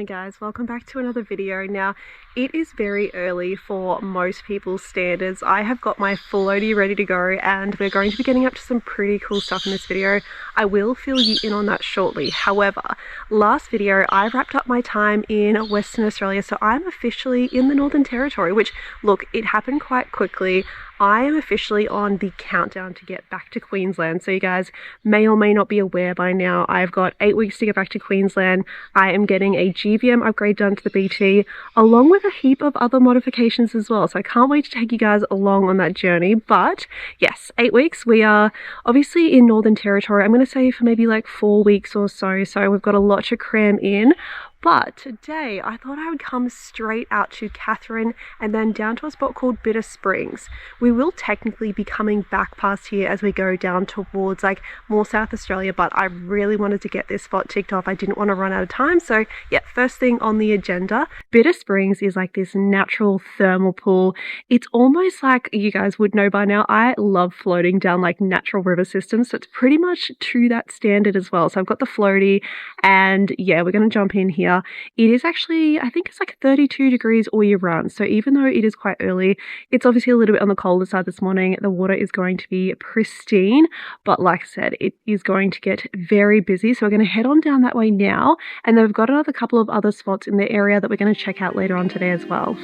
morning guys, welcome back to another video. Now it is very early for most people's standards. I have got my full OD ready to go and we're going to be getting up to some pretty cool stuff in this video. I will fill you in on that shortly. However, last video I wrapped up my time in Western Australia, so I'm officially in the Northern Territory, which look, it happened quite quickly. I am officially on the countdown to get back to Queensland. So you guys may or may not be aware by now, I've got 8 weeks to get back to Queensland. I am getting a GVM upgrade done to the BT, along with a heap of other modifications as well. So I can't wait to take you guys along on that journey. But yes, 8 weeks. We are obviously in Northern Territory. I'm going to say for maybe like 4 weeks or so. So we've got a lot to cram in. But today I thought I would come straight out to Catherine and then down to a spot called Bitter Springs. We will technically be coming back past here as we go down towards like more South Australia, but I really wanted to get this spot ticked off. I didn't want to run out of time. So yeah, first thing on the agenda, Bitter Springs is like this natural thermal pool. It's almost like, you guys would know by now, I love floating down like natural river systems. So it's pretty much to that standard as well. So I've got the floaty and yeah, we're going to jump in here. It is actually, I think it's like 32 degrees all year round. So even though it is quite early, it's obviously a little bit on the colder side this morning. The water is going to be pristine, but like I said, it is going to get very busy. So we're going to head on down that way now. And then we've got another couple of other spots in the area that we're going to check out later on today as well.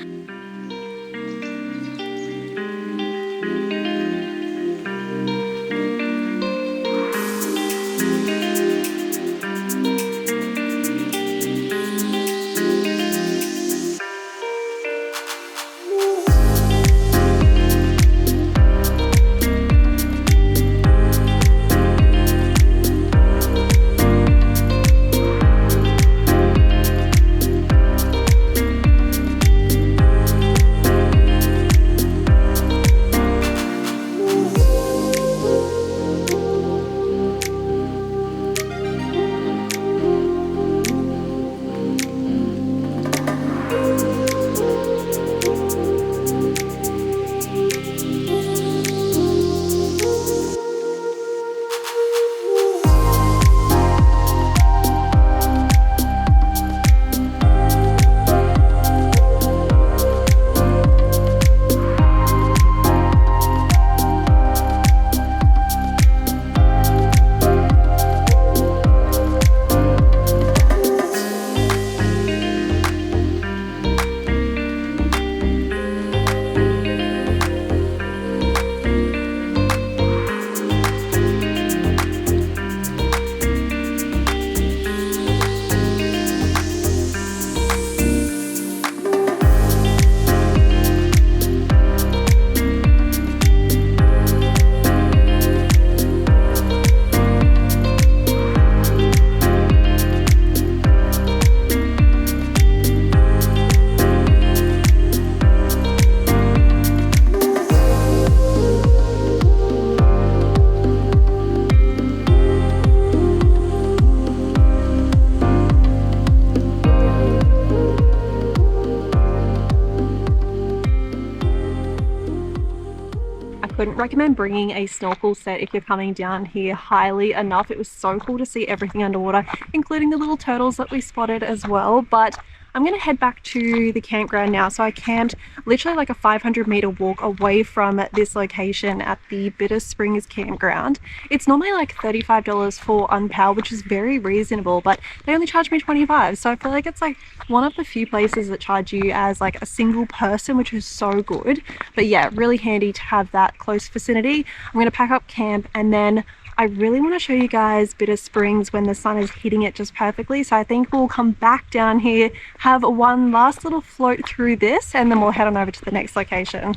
Couldn't recommend bringing a snorkel set if you're coming down here highly enough. It was so cool to see everything underwater, including the little turtles that we spotted as well. But I'm going to head back to the campground now. So I camped literally like a 500-meter walk away from this location at the Bitter Springs campground. It's normally like $35 for unpowered, which is very reasonable, but they only charge me $25. So I feel like it's like one of the few places that charge you as like a single person, which is so good. But yeah, really handy to have that close vicinity. I'm going to pack up camp and then I really want to show you guys Bitter Springs when the sun is hitting it just perfectly. So I think we'll come back down here, have one last little float through this, and then we'll head on over to the next location.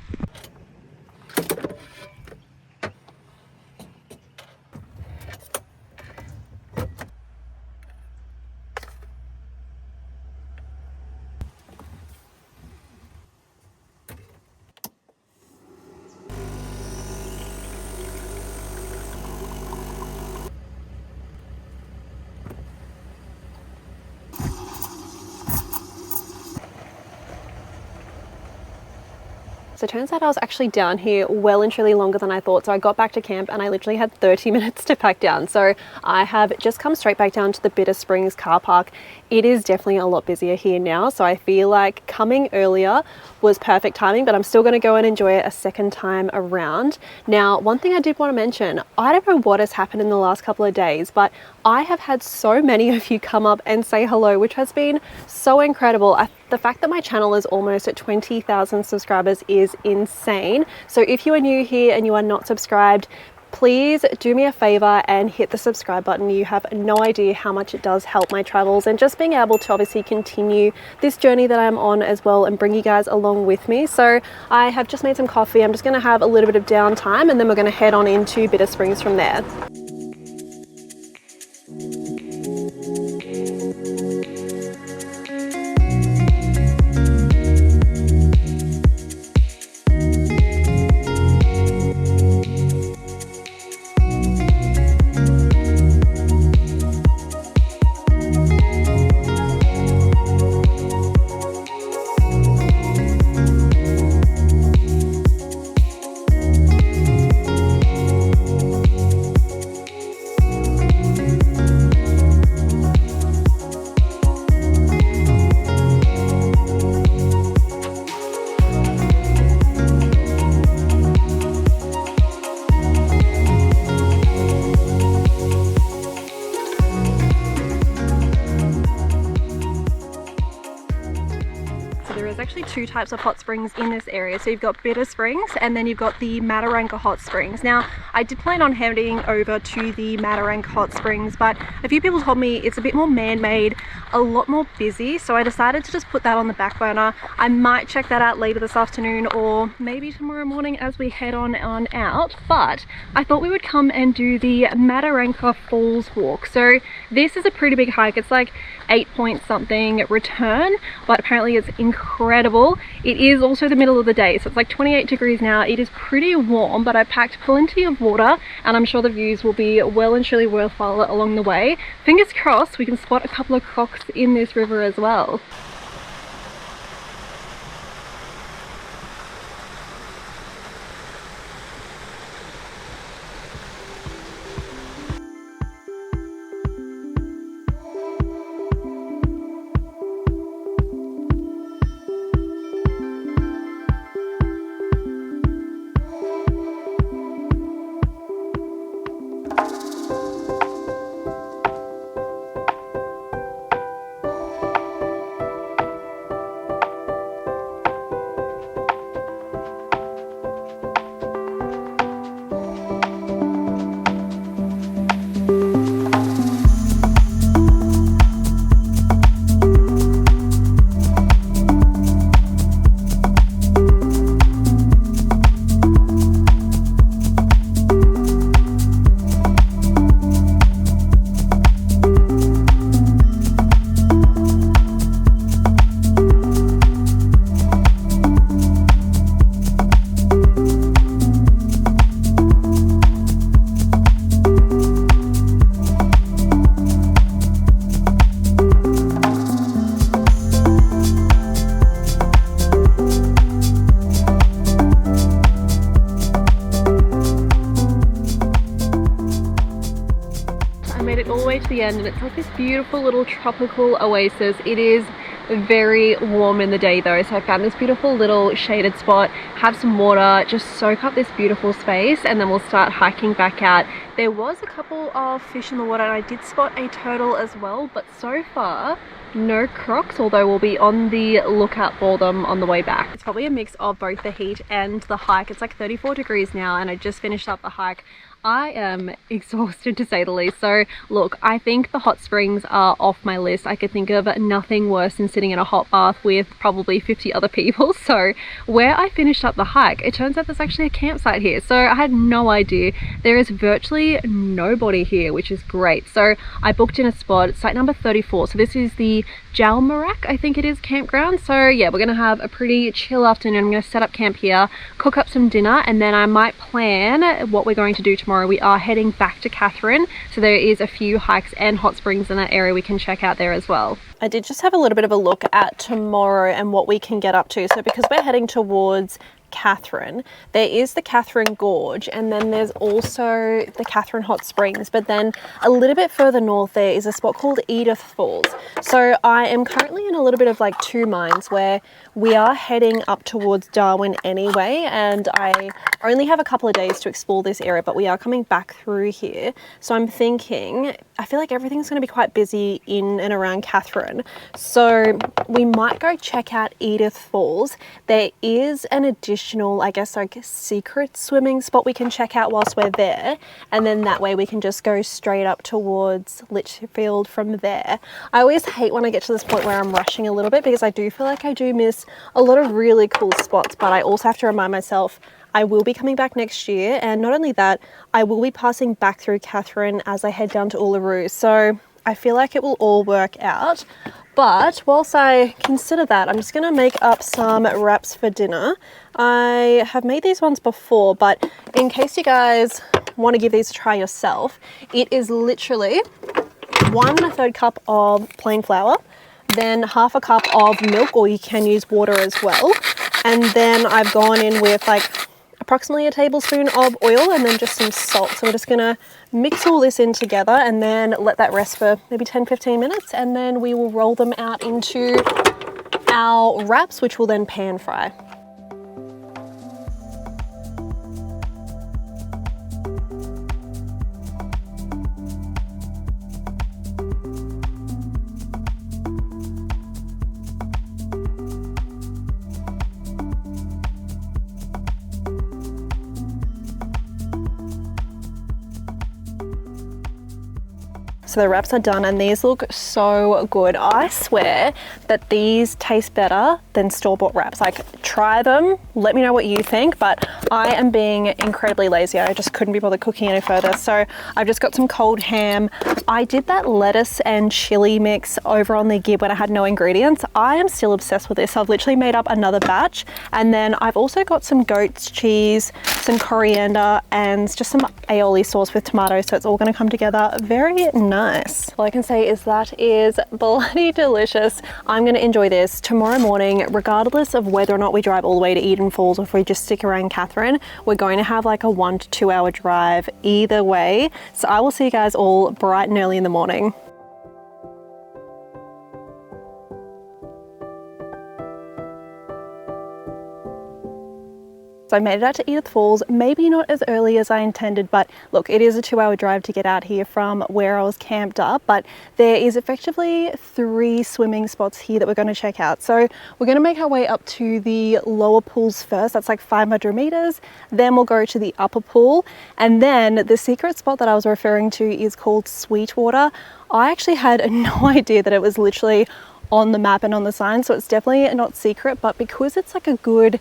So it turns out I was actually down here well and truly longer than I thought. So I got back to camp and I literally had 30 minutes to pack down. So I have just come straight back down to the Bitter Springs car park. It is definitely a lot busier here now. So I feel like coming earlier was perfect timing, but I'm still going to go and enjoy it a second time around. Now, one thing I did want to mention, I don't know what has happened in the last couple of days, but I have had so many of you come up and say hello, which has been so incredible. The fact that my channel is almost at 20,000 subscribers is insane. So if you are new here and you are not subscribed, please do me a favor and hit the subscribe button. You have no idea how much it does help my travels and just being able to obviously continue this journey that I'm on as well and bring you guys along with me. So I have just made some coffee. I'm just going to have a little bit of downtime and then we're going to head on into Bitter Springs from there. Actually two types of hot springs in this area. So you've got Bitter Springs and then you've got the Mataranka hot springs. Now I did plan on heading over to the Mataranka hot springs, but a few people told me it's a bit more man-made, a lot more busy, so I decided to just put that on the back burner. I might check that out later this afternoon or maybe tomorrow morning as we head on out, but I thought we would come and do the Mataranka Falls walk. So this is a pretty big hike. It's like 8 point something return, but apparently it's incredible. It is also the middle of the day, so it's like 28 degrees now. It is pretty warm, but I packed plenty of water and I'm sure the views will be well and truly worthwhile along the way. Fingers crossed we can spot a couple of crocs in this river as well. And it's like this beautiful little tropical oasis. It is very warm in the day though, so I found this beautiful little shaded spot, have some water, just soak up this beautiful space, and then we'll start hiking back out. There was a couple of fish in the water and I did spot a turtle as well, but so far no crocs, although we'll be on the lookout for them on the way back. It's probably a mix of both the heat and the hike. It's like 34 degrees now and I just finished up the hike. I am exhausted to say the least. So look, I think the hot springs are off my list. I could think of nothing worse than sitting in a hot bath with probably 50 other people. So where I finished up the hike, it turns out there's actually a campsite here. So I had no idea. There is virtually nobody here, which is great. So I booked in a spot, site number 34. So this is the Jalmarak, I think it is, campground. So yeah, we're gonna have a pretty chill afternoon. I'm gonna set up camp here, cook up some dinner, and then I might plan what we're going to do tomorrow. We are heading back to Catherine, so there is a few hikes and hot springs in that area we can check out there as well. I did just have a little bit of a look at tomorrow and what we can get up to. So because we're heading towards Catherine. There is the Catherine Gorge, and then there's also the Catherine Hot Springs, but then a little bit further north there is a spot called Edith Falls. So I am currently in a little bit of like two minds, where we are heading up towards Darwin anyway, and I only have a couple of days to explore this area, but we are coming back through here. So I'm thinking, I feel like everything's going to be quite busy in and around Catherine. So we might go check out Edith Falls. There is an additional, I guess, like secret swimming spot we can check out whilst we're there. And then that way we can just go straight up towards Litchfield from there. I always hate when I get to this point where I'm rushing a little bit, because I do feel like I do miss a lot of really cool spots, but I also have to remind myself I will be coming back next year, and not only that, I will be passing back through Catherine as I head down to Uluru, so I feel like it will all work out. But whilst I consider that, I'm just going to make up some wraps for dinner. I have made these ones before, but in case you guys want to give these a try yourself, it is literally 1/3 cup of plain flour, then 1/2 cup of milk, or you can use water as well. And then I've gone in with like approximately a tablespoon of oil and then just some salt. So we're just gonna mix all this in together and then let that rest for maybe 10-15 minutes, and then we will roll them out into our wraps, which will then pan fry. So the wraps are done, and these look so good. I swear that these taste better than store-bought wraps. Like, try them, let me know what you think, but I am being incredibly lazy. I just couldn't be bothered cooking any further. So I've just got some cold ham. I did that lettuce and chili mix over on the Gib when I had no ingredients. I am still obsessed with this. I've literally made up another batch, and then I've also got some goat's cheese, some coriander, and just some aioli sauce with tomatoes. So it's all going to come together very nice. All I can say is that is bloody delicious. I'm going to enjoy this tomorrow morning, regardless of whether or not we drive all the way to Eden Falls or if we just stick around Catherine. We're going to have like a 1 to 2 hour drive either way. So I will see you guys all bright and early in the morning. So I made it out to Edith Falls, maybe not as early as I intended, but look, it is a 2 hour drive to get out here from where I was camped up, but there is effectively 3 swimming spots here that we're going to check out. So we're going to make our way up to the lower pools first. That's like 500 meters. Then we'll go to the upper pool. And then the secret spot that I was referring to is called Sweetwater. I actually had no idea that it was literally on the map and on the sign, so it's definitely not secret, but because it's like a good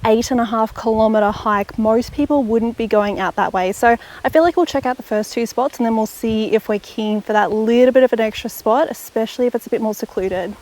8.5 kilometer hike, most people wouldn't be going out that way. So I feel like we'll check out the first 2 spots, and then we'll see if we're keen for that little bit of an extra spot, especially if it's a bit more secluded.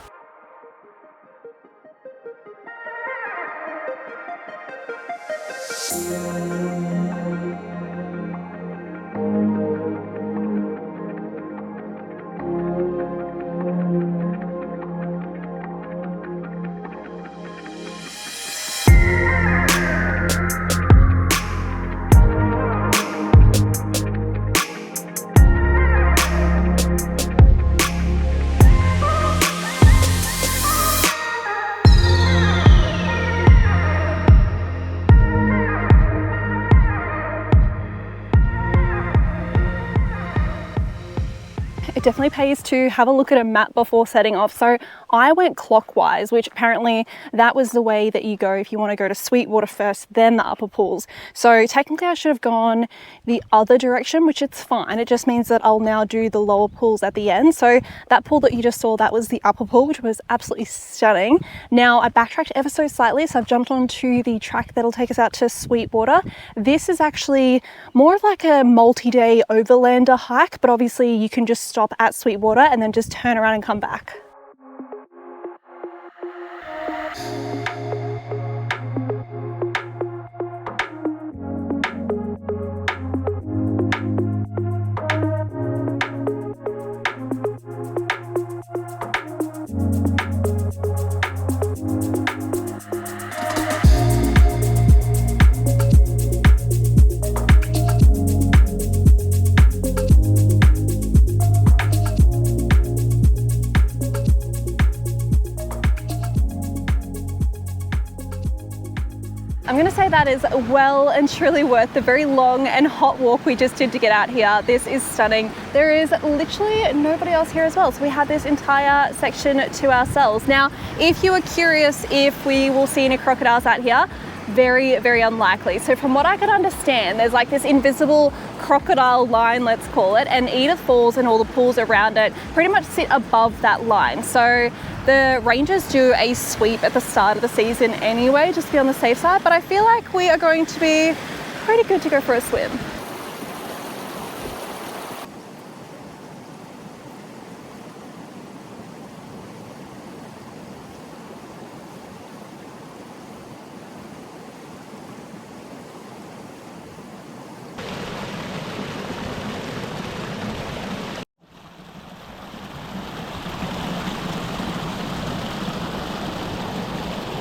It definitely pays to have a look at a map before setting off. So I went clockwise, which apparently that was the way that you go if you want to go to Sweetwater first, then the upper pools. So technically I should have gone the other direction, which it's fine. It just means that I'll now do the lower pools at the end. So that pool that you just saw, that was the upper pool, which was absolutely stunning. Now I backtracked ever so slightly, so I've jumped onto the track that'll take us out to Sweetwater. This is actually more of like a multi-day overlander hike, but obviously you can just stop at Sweetwater and then just turn around and come back. I'm gonna say that is well and truly worth the very long and hot walk we just did to get out here. This is stunning. There is literally nobody else here as well, so we have this entire section to ourselves. Now, if you are curious if we will see any crocodiles out here, very, very unlikely. So from what I can understand, there's like this invisible crocodile line, let's call it, and Edith Falls and all the pools around it pretty much sit above that line. So the rangers do a sweep at the start of the season anyway, just to be on the safe side, but I feel like we are going to be pretty good to go for a swim.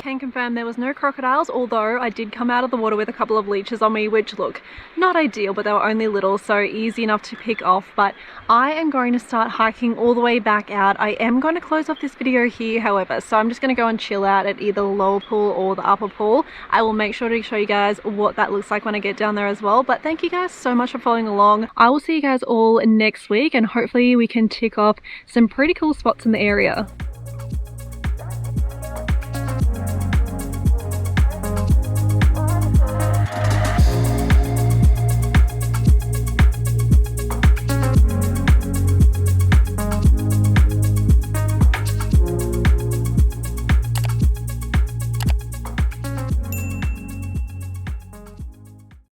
Can confirm there was no crocodiles, although I did come out of the water with a couple of leeches on me, which look, not ideal, but they were only little, so easy enough to pick off. But I am going to start hiking all the way back out. I am going to close off this video here, however, so I'm just going to go and chill out at either the lower pool or the upper pool. I will make sure to show you guys what that looks like when I get down there as well. But thank you guys so much for following along. I will see you guys all next week, and hopefully we can tick off some pretty cool spots in the area.